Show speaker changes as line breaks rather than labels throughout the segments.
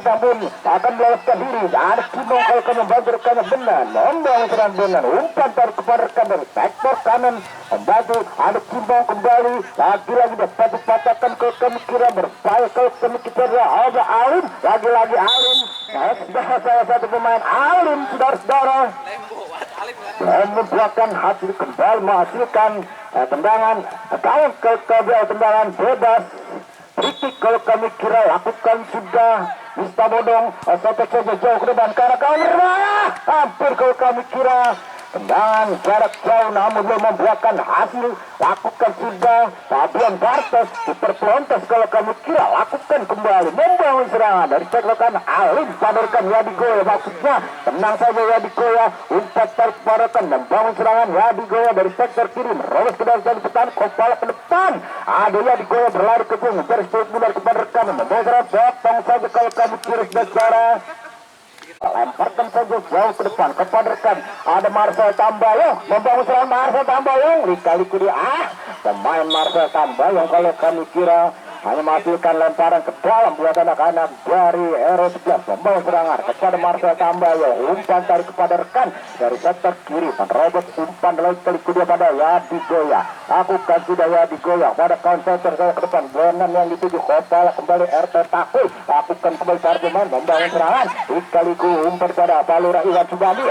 namun akan meloloskan diri. Ada Cimong kalau kamu membantu rekannya benar, membangun serangan benar, umpan tarik kepada rekan dari sektor kanan, membantu ada Cimong kembali, lagi-lagi dapat dipatahkan kalau kami kira berbahaya kalau kami kita ada Alim, lagi-lagi Alim, sudah salah satu pemain Alim, saudara-saudara, dan membuatkan hasil kembali menghasilkan tendangan, kawan ke tendangan bebas. Kritik kalau kami kira lakukan sudah Mista Bodong sampai saja jauh ke depan karena kawan hampir kalau kami kira tendangan jarak jauh namun belum membuahkan hasil. Lakukan sudah Fabian Bartos diperpelontos kalau kami kira lakukan kembali membangun serangan dari sektor Alim padarkan Yadigoya, maksudnya tenang saja Yadigoya, umpat tarik padarkan membangun serangan Yadigoya dari sektor kiri merobos ke dalam jadi petani kepala ke depan. Ada Yadigoya berlari ke ujung garis mudah kepada rekan membangun serangan potong saja kalau kami kira secara lemparkan saja jauh ke depan kepada rekan. Ada Marcel Tambayong membangun serangan Marcel Tambayong liku dia pemain Marcel Tambayong kalau kami kira hanya menghasilkan lemparan ke dalam buat anak-anak dari Hero 11 membangun serangan kepada Marcel Tambayong, umpan tarik kepada rekan dari sektor kiri menerobos umpan liku dia pada Yadigoya, lakukan sudah Yadigoya pada kawan center saya ke depan Bonan yang dituju kepala kembali RT Takul, lakukan kembali para pemain membangun serangan liku umpan pada Palura Iwan Subandi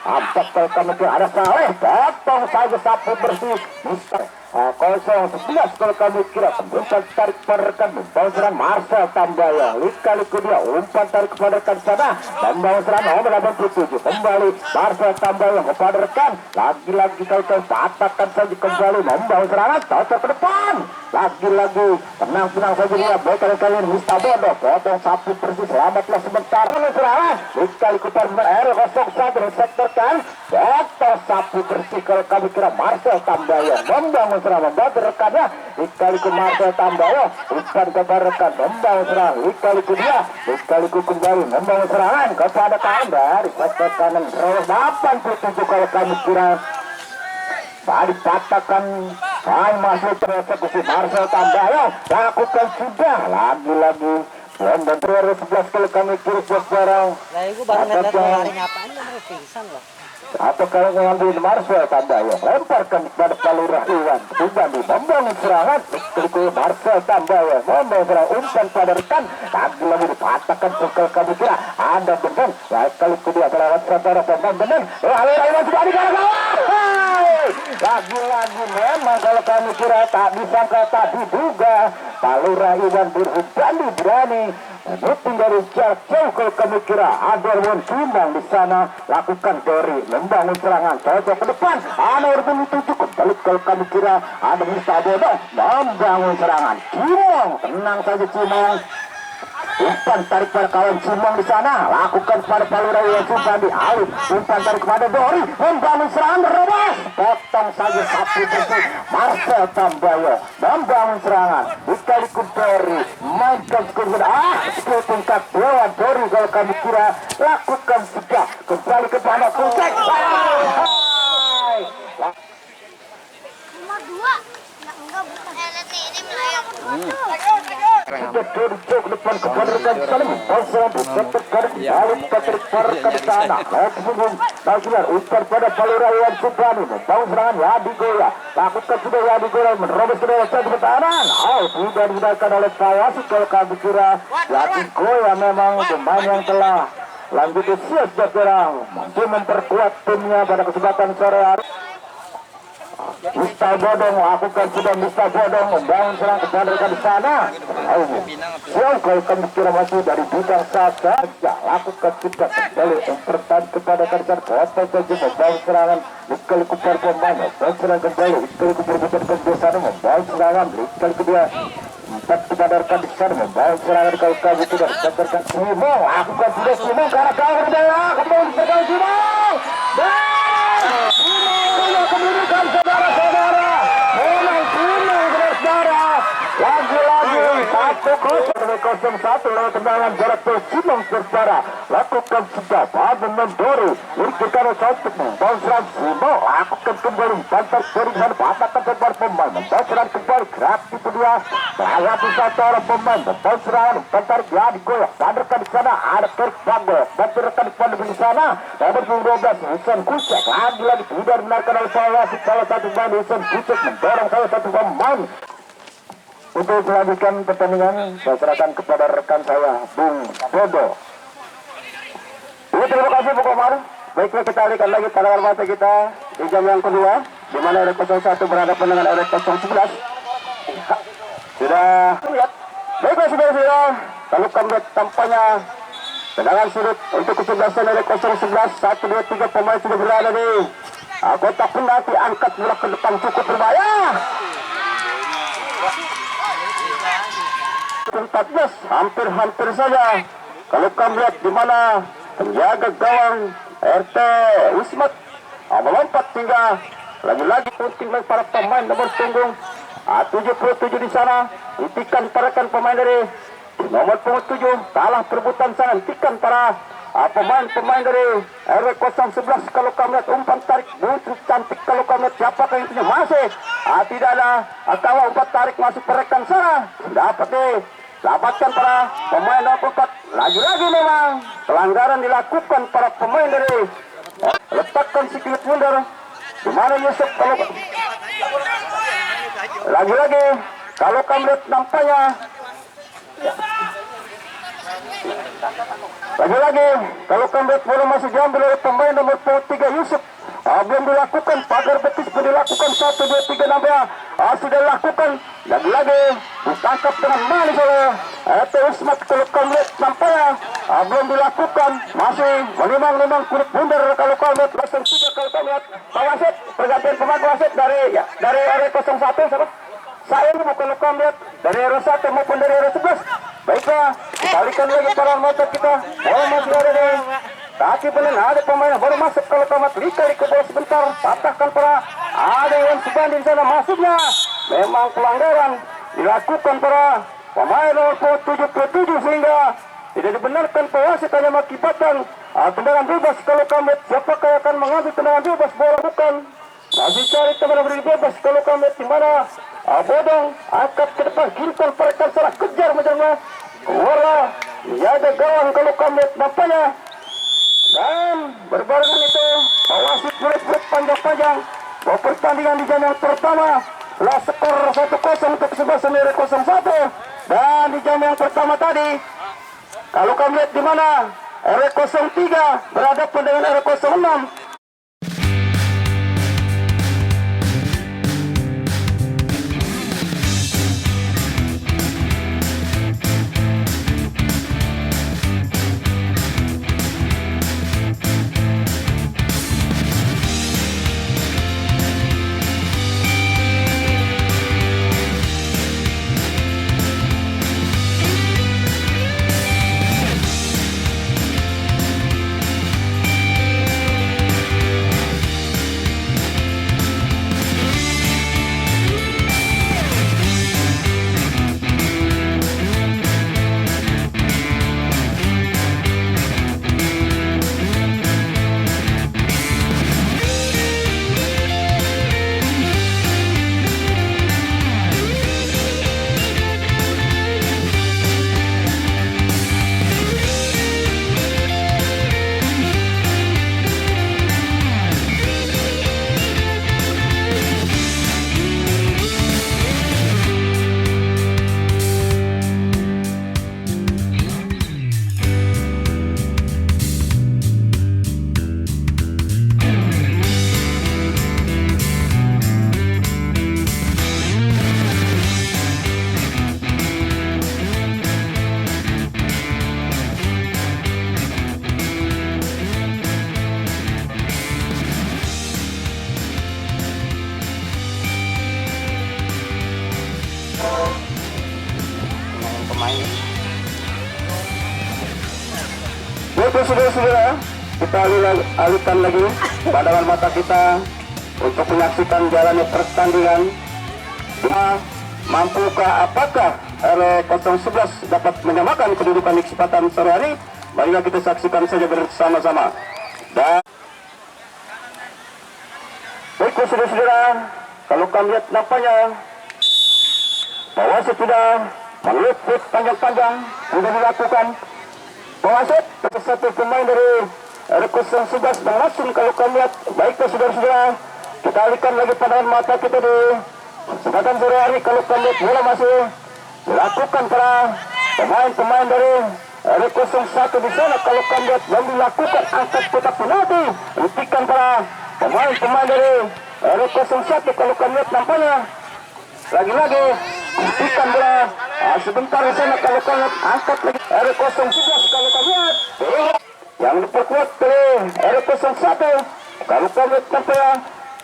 ampak kalau kami ada Saleh potong saja sapu bersih Mister 0-11 kalau kami kira umpan tarik kepada rekan membangun serangan Marcel Tambayong, liku dia umpan tarik kepada rekan sana membangun serangan nomor 87 kembali Marcel Tambayong kepada rekan lagi-lagi kalau patahkan saja kembali membangun serangan cocok ke depan lagi-lagi tenang-tenang saja dia bocor kalian Mista Bodong potong sapu bersih selamatlah sebentar serangan liku pada R01 dari sektor kan potong sapu bersih kalau kami kira Marcel Tambayong membangun serangan membantu rekannya liku Marcel Tambayong umpan kepada rekan membangun serangan liku dia liku kembali membangun serangan kepada kawan dari sektor kanan 87 kalau kami kira tadi patahkan masuk tereksekusi Marcel Tambayong lakukan sudah lagi-lagi dan 11 kalau kami kira barang
lah itu baru ngeliat lari apaan yang pingsan loh
atau kalau mengambil Marcel Tambayong lemparkan kepada Palura Iwan Subandi membangun serangan liku Marcel Tambayong membangun serangan umpan pada rekan lagi-lagi dipatahkan pukul kami kira ada benar liku dia terlewat secara pemain benar Palura Iwan Subandi lagi-lagi memang kalau kami kira tak disangka tak diduga Palura Iwan Subandi berani menuting dari jarak jauh kalau kami kira ada Won Cimong di sana lakukan Dori membangun serangan cocok ke depan nomor 7 kembali kalau kami kira ada Mista Bodong membangun serangan Cimong tenang saja Cimong umpan tarik pada kawan Cimong di sana lakukan pada Palura Iwan Subandi Alif umpan tarik kepada Dori membangun serangan berubah potong saja sapu bersih Marcel Tambayong membangun serangan liku Dori mainkan skor tingkat dewan Dori kalau kami kira lakukan sudah kembali kepada Kusek
Nomor 2 enggak bukan ini melayang
sudah Dori jauh ke depan kepada rekan sana membangun serangan di sektor kanan balik tarik pada rekan di sana lakukan umpan pada Palura Iwan Subandi membangun serangan Yadigoya lakukan sudah Yadigoya menerobos ke dalam satu pertahanan sudah digunakan oleh Fayasi kalau kami kira Yadigoya memang pemain yang telah lanjut usia sudah kurang mampu memperkuat timnya pada kesempatan sore hari. Mista Bodong lakukan sudah Mista Bodong membangun serangan kepada rekan di sana kalau kami kira masih dari bidang saja lakukan sudah kembali mempertahan kepada rekan kota saja membangun serangan liku para pemain membangun serangan kembali liku berbutan kebiasaan membangun serangan liku dia empat kepada rekan di sana membangun serangan kalau kami tidak mencetakkan Cimong lakukan sudah Cimong karena kawan berbela kembali kepada Cimong kemudian saudara-saudara memang Cimong saudara lagi-lagi 1-0 01 lewat tendangan jarak Simon Serbara lakukan sejak Abu Mendori Irkikano Santuk membausran Simon lakukan kembali bantar dari sana patahkan sebar pemain membausran kembali gerak di kedua menghadapi satu orang pemain membausran bantar jadi goyang sadarkan di sana ada Kirk Bagel bantarkan di sana nomor 12 Husen Kucek lagi-lagi tidak benarkan oleh salah satu pemain Husen Kucek mendorong salah satu pemain. Untuk melanjutkan pertandingan, saya serahkan kepada rekan saya, Bung Bodo. Terima kasih Bung Komar. Baiklah, kita alihkan lagi pandangan mata kita di jam yang kedua, di mana RW01 berhadapan dengan RW011. Sudah lihat. Baiklah, saudara-saudara, kalau kamu lihat tampaknya tendangan sudut untuk kesebelasan RW011, 1, 2, 3 pemain sudah berada di kotak penalti, angkat bola ke depan cukup berbahaya. 14 hampir saja kalau kamu lihat di mana penjaga gawang RT Wismat melompat hingga lagi-lagi penting bagi para pemain nomor punggung 77 di sana hentikan parakan pemain dari nomor 7 kalah perebutan sana hentikan para pemain dari RW 011 kalau kamu lihat umpan tarik butuh cantik kalau kamu lihat siapakah yang punya masih tidak ada kalah umpan tarik masuk perekan sana dapatkan para pemain nomor 4 lagi-lagi memang pelanggaran dilakukan para pemain dari letakkan sikit mundur di mana Yusuf kalau lagi-lagi kalau kamu lihat nampaknya lagi-lagi kalau kamu lihat bola masih diambil oleh pemain nomor 3 Yusuf belum dilakukan pagar betis pun dilakukan 1, 2, 3 nampaknya sudah dilakukan lagi-lagi ditangkap dengan manis oleh Wismat kalau kamu lihat nampaknya belum dilakukan masih menimang-nimang kulit bundar kalau kamu lihat langsung 3 kalau kamu lihat wasit pergantian pemain wasit dari RW01 saya ini bukan kamu lihat dari RW1 maupun dari RW11 baiklah balikan lagi para mata kita masih ada di kaki benar ada pemain baru masuk kalau kamu lihat ke bola sebentar patahkan para ada yang sebanding sana masuknya memang pelanggaran dilakukan para pemain nomor 77 sehingga tidak dibenarkan pewasit hanya mengakibatkan tendangan bebas kalau kamu siapakah yang akan mengambil tendangan bebas bola bukan masih cari teman beri bebas kalau kamu di mana Bodong angkat ke depan kintal perekan salah kejar macamnya bola ada gawang kalau kamu nampaknya dan berbarengan itu wasit murid-murid panjang-panjang bahwa pertandingan di jam yang pertama telah skor 1-0 untuk kesebelasan RW01 dan di jam yang pertama tadi kalau kamu lihat di mana RW03 berhadapan dengan RW06 Baik saudara-saudara, kita alihkan lagi pandangan mata kita untuk menyaksikan jalannya pertandingan. Mampukah apakah R011 dapat menyamakan kedudukan di kesempatan sore hari. Marilah kita saksikan saja bersama-sama. Dan baik saudara-saudara, kalau kami lihat nampaknya wasit sudah meliput panjang-panjang, sudah dilakukan wasit satu pemain dari R011 langsung. Kalau kami lihat, baiklah saudara-saudara, kita alihkan lagi pandangan mata kita di kesempatan sore hari. Kalau kami lihat bola masih dilakukan para pemain-pemain dari R01 di sana. Kalau kami lihat yang dilakukan angkat kotak penalti, hentikan para pemain-pemain dari R01. Kalau kami lihat nampaknya lagi-lagi hentikan bola sebentar di sana. Kalau kami lihat angkat lagi R011. Kalau kami lihat yang diperkuat oleh R01. Kalau kami lihat nampaknya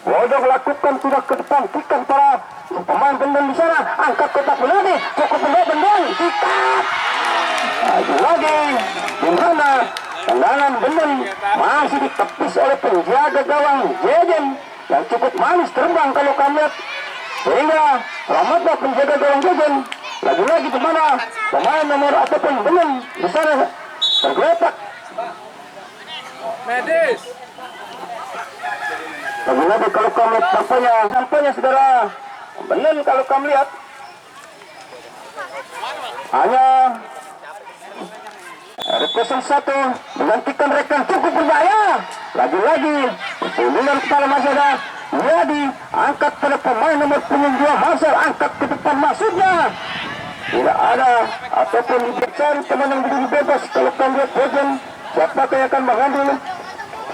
Bodong lakukan sudah ke depan, hentikan para pemain bendeng di sana, angkat kotak penalti, cukup bendeng, sikat. Lagi di mana tendangan bendeng masih ditepis oleh penjaga gawang Jejen yang cukup manis terbang kalau kami lihat, sehingga selamatlah penjaga gawang Jejen. Lagi-lagi di mana pemain nomor ataupun bendeng di sana tergeletak.
Medis.
Lagi-lagi kalau kami lihat nampaknya saudara, benar kalau kami lihat hanya R01 menggantikan rekan cukup berbahaya. Lagi-lagi perlindungan kepala masih ada. Jadi angkat pada pemain nomor punggung 2 Marcel, angkat ke depan maksudnya. Tidak ada ataupun diberikan teman yang berdiri bebas. Kalau kami lihat Bojan, siapa yang akan mengambil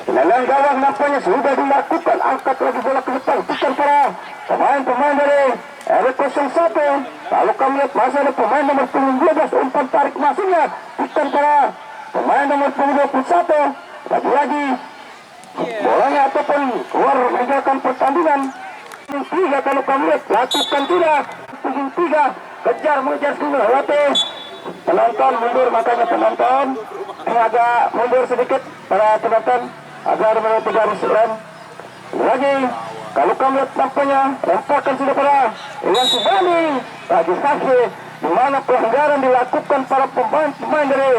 tendangan gawang nampaknya sudah dilakukan, angkat lagi bola ke depan, bukan para pemain-pemain dari R01. Lalu kami lihat masih ada pemain nomor punggung 12, umpan tarik masuknya, bukan para pemain nomor punggung 21. Lagi-lagi bolanya ataupun keluar meninggalkan pertandingan. Punggung 3 kalau kami lihat lakukan tidak, punggung 3 kejar mengejar single lewati penonton mundur, makanya penonton agak mundur sedikit para penonton agar menutup garis rem. Lagi kalau kami lihat nampaknya lempakan sudah pada Iwan Subani lagi di mana pelanggaran dilakukan para pemain dari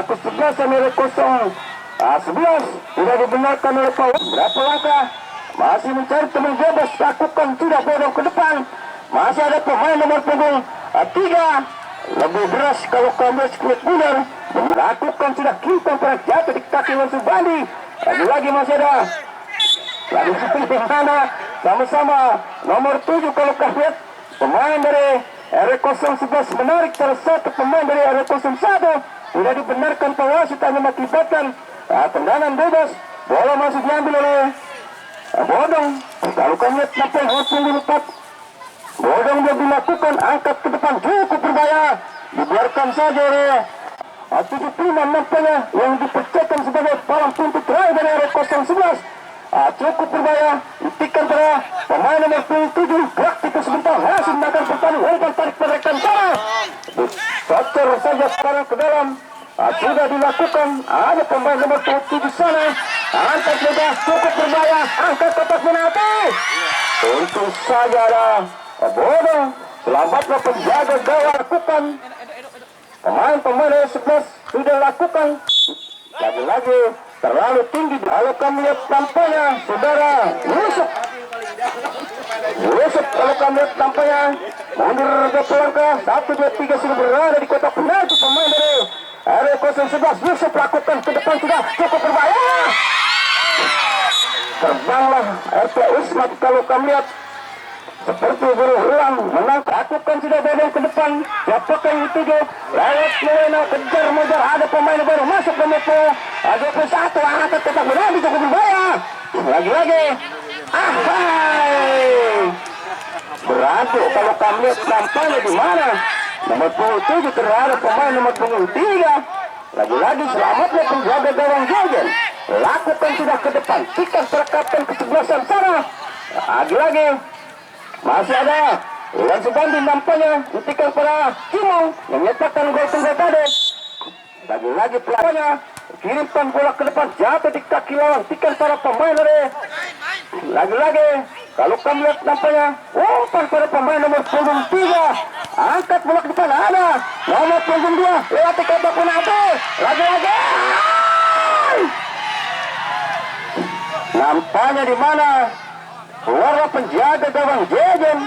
kesebelasan R011 tidak dibenarkan oleh Pak. Berapa langkah masih mencari teman bebas, lakukan sudah Bodong ke depan. Masih ada pemain nomor punggung 3 lebih deras kalau kami sedikit mundur, lakukan sudah kimpang pada jatuh di kaki Iwan Subani. Lagi masih ada lagi seperti mana sama-sama nomor 7 kalau kami lihat pemain dari R011 menarik salah satu pemain dari R01, tidak dibenarkan pengawas, hanya mengakibatkan tendangan bebas. Bola masih diambil oleh Bodong. Kalau kami lihat sampai punggung 4 Bodong dia dilakukan, angkat ke depan cukup berbahaya, dibiarkan saja oleh 75 nampaknya yang dipercayai sebagai palang pintu terakhir dari R011. Cukup berbahaya, hentikan pada pemain nomor 7, gerak itu sebentar, masih menakan pertandingan, umpan tarik perekan sana, dicocor saja sekarang ke dalam. Sudah dilakukan, ada pemain nomor 7 di sana, angkat juga cukup berbahaya, angkat kotak penalti. Untung saja ada Bodong, selamatlah penjaga gawang lakukan. Pemain-pemain dari 11 sudah lakukan. Lagi-lagi terlalu tinggi. Kalau kami lihat tampaknya saudara Yusuf kalau kami lihat tampaknya mundur ke pelangkah 1, 2, 3 sudah berada di kotak penalti. Pemain dari R011 Yusuf lakukan ke depan sudah cukup berbahaya. Terbanglah RP Usmat kalau kami lihat seperti guru ulang menang, lakukan sudah Bodong ke depan. Siapakah yang dituju? Lewat Luwena, kejar mengejar, ada pemain baru masuk ke Mepo 21, angkat kotak penalti cukup berbahaya. Lagi-lagi beradu kalau kami lihat nampaknya di mana nomor 27 terhadap pemain nomor 3. Lagi-lagi selamatnya penjaga gawang Jejen, lakukan sudah ke depan, tikan perkapten kesebelasan sana. Lagi-lagi masih ada Iwan Subandi nampaknya hentikan pada Cimong yang menyatakan gol tunggal tadi. Lagi-lagi pelawannya kirimkan bola ke depan, jatuh di kaki lawan, hentikan para pemain dari. Lagi-lagi kalau kami lihat nampaknya umpan pada pemain nomor 3 angkat bola ke depan, ada nomor punggung 2 lewati kotak penalti, lagi-lagi nampaknya di mana keluarlah penjaga gawang Jejen.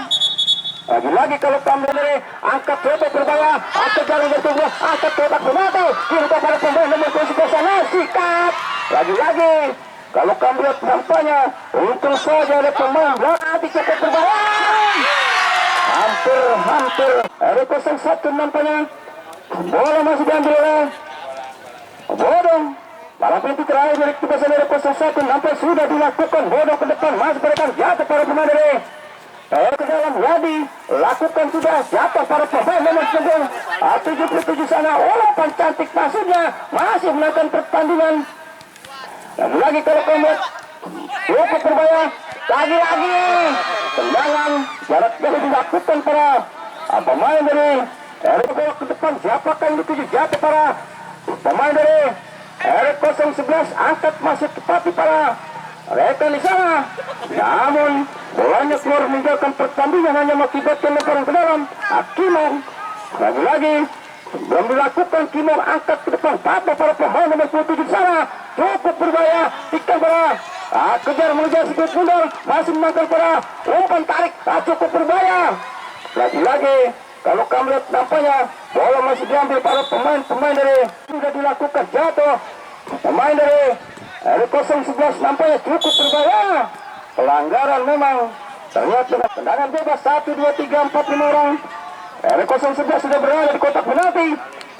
Lagi-lagi kalau kembali angkat kotak berbahaya, angkat jaring bertunggu, angkat kotak penalti, kiri kepada pemain nomor 09 sikat. Lagi-lagi kalau kembali nampaknya untung saja ada pemain belakang cukup berbahaya. Hampir ada 01 nampaknya bola masih diambil oleh Bodong. Malam pintu terakhir dari kebesaran dari 01 nampak sudah dilakukan Bodong ke depan, masih berikan jatuh para pemain dari ke dalam Yadi, lakukan sudah jatuh para pemain nomor 77 sana, umpan cantik maksudnya masih melakukan pertandingan. Lagi kalau kamu cukup berbahaya, lagi-lagi tendangan jarak jauh dilakukan para pemain dari bola ke depan, siapakah yang dituju jatuh para pemain dari R011 angkat masuk tepati para rekan di sana, namun bolanya keluar meninggalkan pertandingan hanya mengakibatkan lemparan ke dalam. Kimong lagi-lagi belum dilakukan, Kimong angkat ke depan, tata para pemain nomor 27 di sana, cukup berbahaya, ikan para kejar mengejar sedikit mundur, masih menangkal para umpan tarik, cukup berbahaya. Lagi-lagi kalau kamu lihat nampaknya bola masih diambil para pemain dari sudah dilakukan jatuh pemain dari R011 nampaknya cukup berbahaya. Pelanggaran memang terlihat dengan tendangan bebas 1, 2, 3, 4, 5 orang. R011 sudah berada di kotak penalti.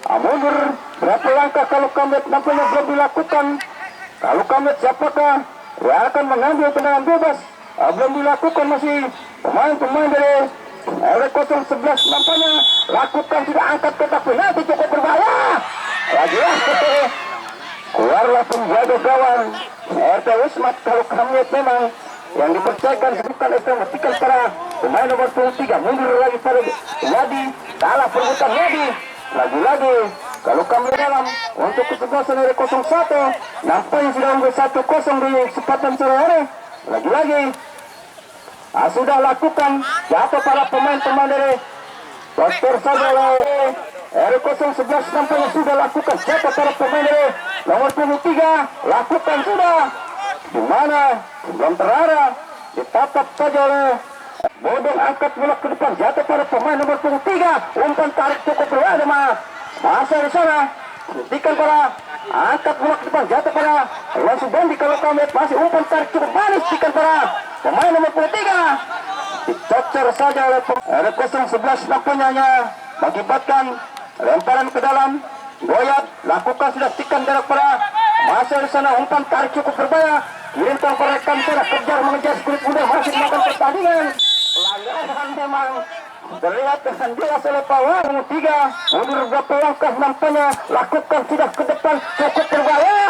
Mundur berapa langkah kalau kamu lihat nampaknya belum dilakukan. Kalau kamu lihat siapakah yang akan mengambil tendangan bebas, belum dilakukan, masih pemain-pemain dari R011 nampaknya lakukan, sudah angkat kotak penalti cukup berbahaya. Lagi-lagi keluarlah penjaga gawang RT Wismat. Kalau kamu lihat memang yang dipercayakan bukan estimasikan para pemain nomor 23, mundur lagi pada Yadi, salah perebutan Yadi. Lagi-lagi kalau kamu lihat dalam untuk kesebelasan dari 01 nampaknya sudah unggul 1-0 di kesempatan sore hari. Lagi-lagi sudah lakukan jatuh para pemain-pemain dari Dokter Saudara R011 nampaknya sudah lakukan jatuh para pemain dari nomor 23, lakukan sudah, di mana belum terarah, ditatap saja oleh Bodong, angkat bola ke depan, jatuh pada pemain nomor 23, umpan tarik cukup berada masa di sana, hentikan para angkat bola ke depan, jatuh pada Alonso Bondi. Kalau kamu lihat masih umpan tarik cukup manis, hentikan para pemain nomor 23, dicocer saja oleh R011 nampaknya hanya mengakibatkan lemparan ke dalam. Goyat lakukan sudah tikan jarak para masa di sana, umpan tarik cukup berbahaya, kirimkan para rekan sana, kejar mengejar kulit muda, masih melakukan pertandingan. Pelanggaran memang terlihat dengan jelas oleh Pawang 3, mundur beberapa langkah nampaknya, lakukan sudah ke depan cukup berbahaya.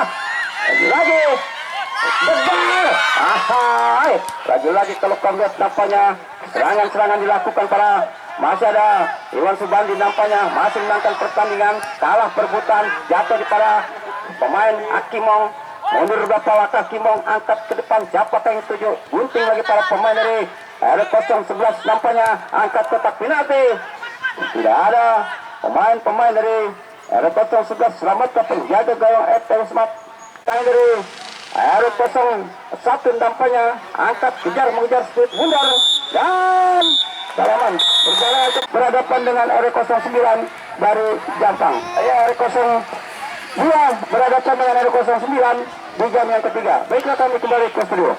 Lagi berbahaya, lagi-lagi kalau kamu lihat nampaknya serangan-serangan dilakukan para masih ada Iwan Subandi nampaknya masih menangkan pertandingan, kalah perebutan, jatuh di para pemain Akimong, mundur beberapa langkah Kimong, angkat ke depan, siapakah yang tuju, gunting lagi para pemain dari R011 nampaknya angkat kotak penalti, tidak ada pemain-pemain dari R011 selamatkan penjaga gawang RT Wismat dari R01 nampaknya angkat kejar mengejar sedikit mundur dan Salaman berjalan untuk berhadapan dengan R09 dari Jampang. R02 berhadapan dengan R09 di jam yang ketiga. Baiklah, kami kembali ke studio.